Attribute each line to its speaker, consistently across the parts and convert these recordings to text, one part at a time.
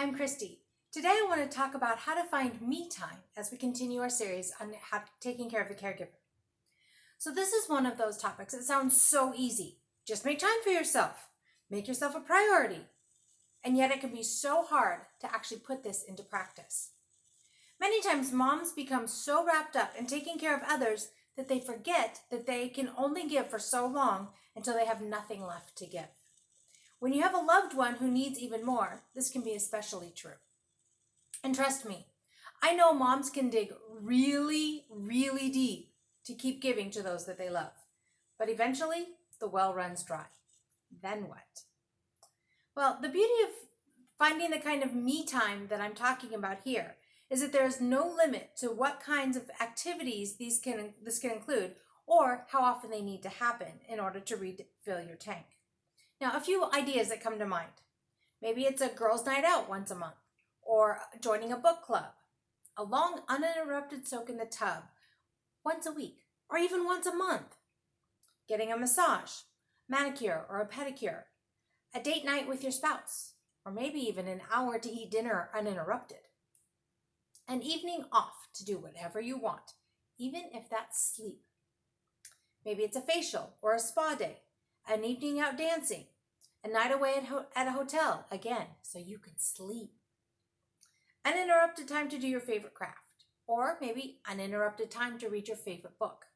Speaker 1: I'm Christy. Today I want to talk about how to find me time as we continue our series on taking care of the caregiver. So this is one of those topics that sounds so easy. Just make time for yourself. Make yourself a priority. And yet it can be so hard to actually put this into practice. Many times moms become so wrapped up in taking care of others that they forget that they can only give for so long until they have nothing left to give. When you have a loved one who needs even more, this can be especially true. And trust me, I know moms can dig really, really deep to keep giving to those that they love. But eventually, the well runs dry. Then what? Well, the beauty of finding the kind of me time that I'm talking about here is that there is no limit to what kinds of activities this can include or how often they need to happen in order to refill your tank. Now, a few ideas that come to mind. Maybe it's a girls' night out once a month, or joining a book club, a long uninterrupted soak in the tub once a week, or even once a month, getting a massage, manicure or a pedicure, a date night with your spouse, or maybe even an hour to eat dinner uninterrupted, an evening off to do whatever you want, even if that's sleep. Maybe it's a facial or a spa day, an evening out dancing, a night away at a hotel, again, so you can sleep. Uninterrupted time to do your favorite craft, or maybe uninterrupted time to read your favorite book.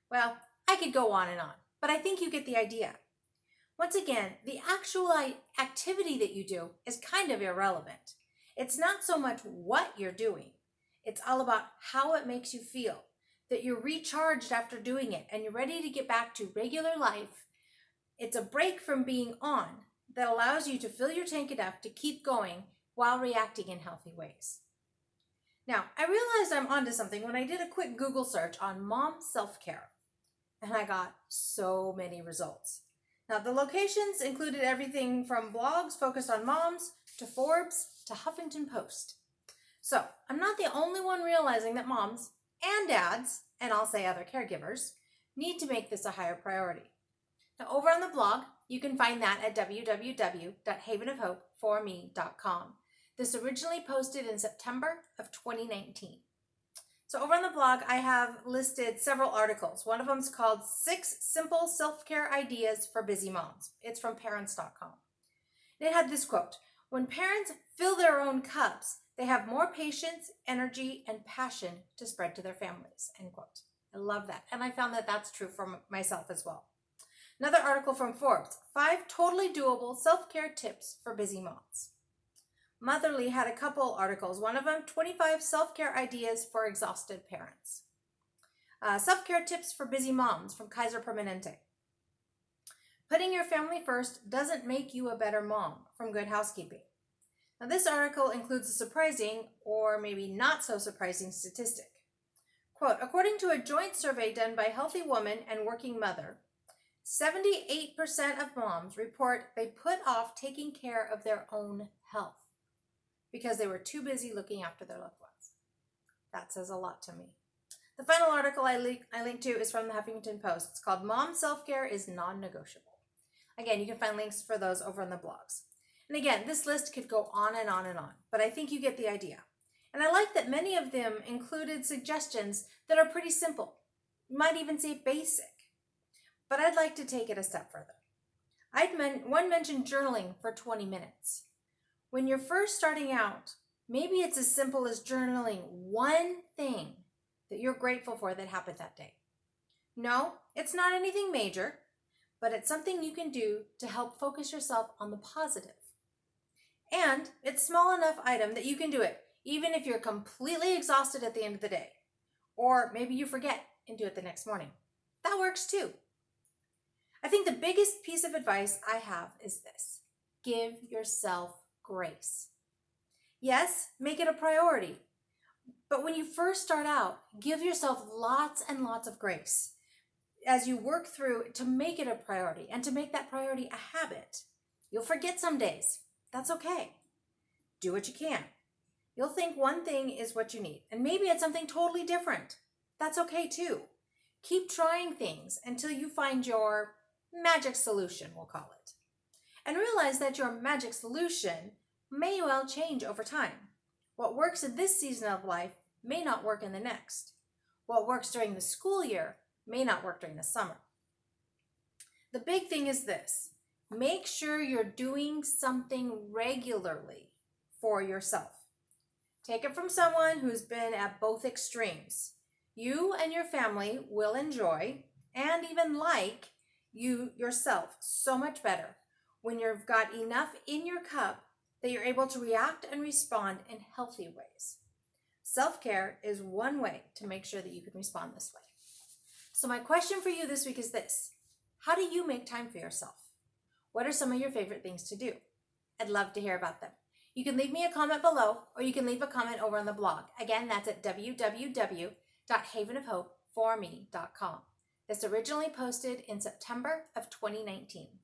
Speaker 1: Well, I could go on and on, but I think you get the idea. Once again, the actual activity that you do is kind of irrelevant. It's not so much what you're doing. It's all about how it makes you feel, that you're recharged after doing it and you're ready to get back to regular life. It's a break from being on that allows you to fill your tank enough to keep going while reacting in healthy ways. Now, I realized I'm onto something when I did a quick Google search on mom self-care, and I got so many results. Now, the locations included everything from blogs focused on moms to Forbes to Huffington Post. So, I'm not the only one realizing that moms and dads, and I'll say other caregivers, need to make this a higher priority. Now, over on the blog, you can find that at www.havenofhopeforme.com. This originally posted in September of 2019. So over on the blog, I have listed several articles. One of them is called 6 Simple Self-Care Ideas for Busy Moms. It's from parents.com. And it had this quote: "When parents fill their own cups, they have more patience, energy, and passion to spread to their families," end quote. I love that. And I found that that's true for myself as well. Another article from Forbes, 5 totally doable self-care tips for busy moms. Motherly had a couple articles, one of them 25 self-care ideas for exhausted parents. Self-care tips for busy moms from Kaiser Permanente. Putting your family first doesn't make you a better mom from Good Housekeeping. Now this article includes a surprising, or maybe not so surprising, statistic. Quote, according to a joint survey done by Healthy Woman and Working Mother, 78% of moms report they put off taking care of their own health because they were too busy looking after their loved ones. That says a lot to me. The final article I linked to is from the Huffington Post. It's called Mom Self-Care is Non-Negotiable. Again, you can find links for those over in the blogs. And again, this list could go on and on and on, but I think you get the idea. And I like that many of them included suggestions that are pretty simple. You might even say basic. But I'd like to take it a step further. One mentioned journaling for 20 minutes. When you're first starting out, maybe it's as simple as journaling one thing that you're grateful for that happened that day. No, it's not anything major, but it's something you can do to help focus yourself on the positive. And it's small enough item that you can do it, even if you're completely exhausted at the end of the day. Or maybe you forget and do it the next morning. That works too. I think the biggest piece of advice I have is this: give yourself grace. Yes, make it a priority. But when you first start out, give yourself lots and lots of grace as you work through to make it a priority and to make that priority a habit. You'll forget some days. That's okay. Do what you can. You'll think one thing is what you need, and maybe it's something totally different. That's okay too. Keep trying things until you find your magic solution, we'll call it. And realize that your magic solution may well change over time. What works in this season of life may not work in the next. What works during the school year may not work during the summer. The big thing is this: make sure you're doing something regularly for yourself. Take it from someone who's been at both extremes. You and your family will enjoy and even like you yourself so much better when you've got enough in your cup that you're able to react and respond in healthy ways. Self-care is one way to make sure that you can respond this way. So my question for you this week is this: how do you make time for yourself? What are some of your favorite things to do? I'd love to hear about them. You can leave me a comment below, or you can leave a comment over on the blog. Again, that's at www.havenofhopeforme.com. This originally posted in September of 2019.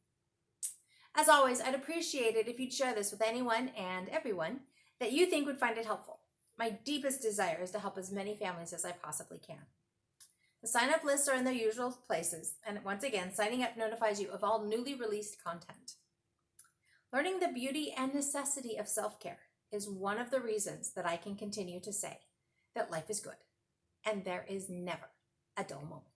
Speaker 1: As always, I'd appreciate it if you'd share this with anyone and everyone that you think would find it helpful. My deepest desire is to help as many families as I possibly can. The sign-up lists are in their usual places, and once again, signing up notifies you of all newly released content. Learning the beauty and necessity of self-care is one of the reasons that I can continue to say that life is good, and there is never a dull moment.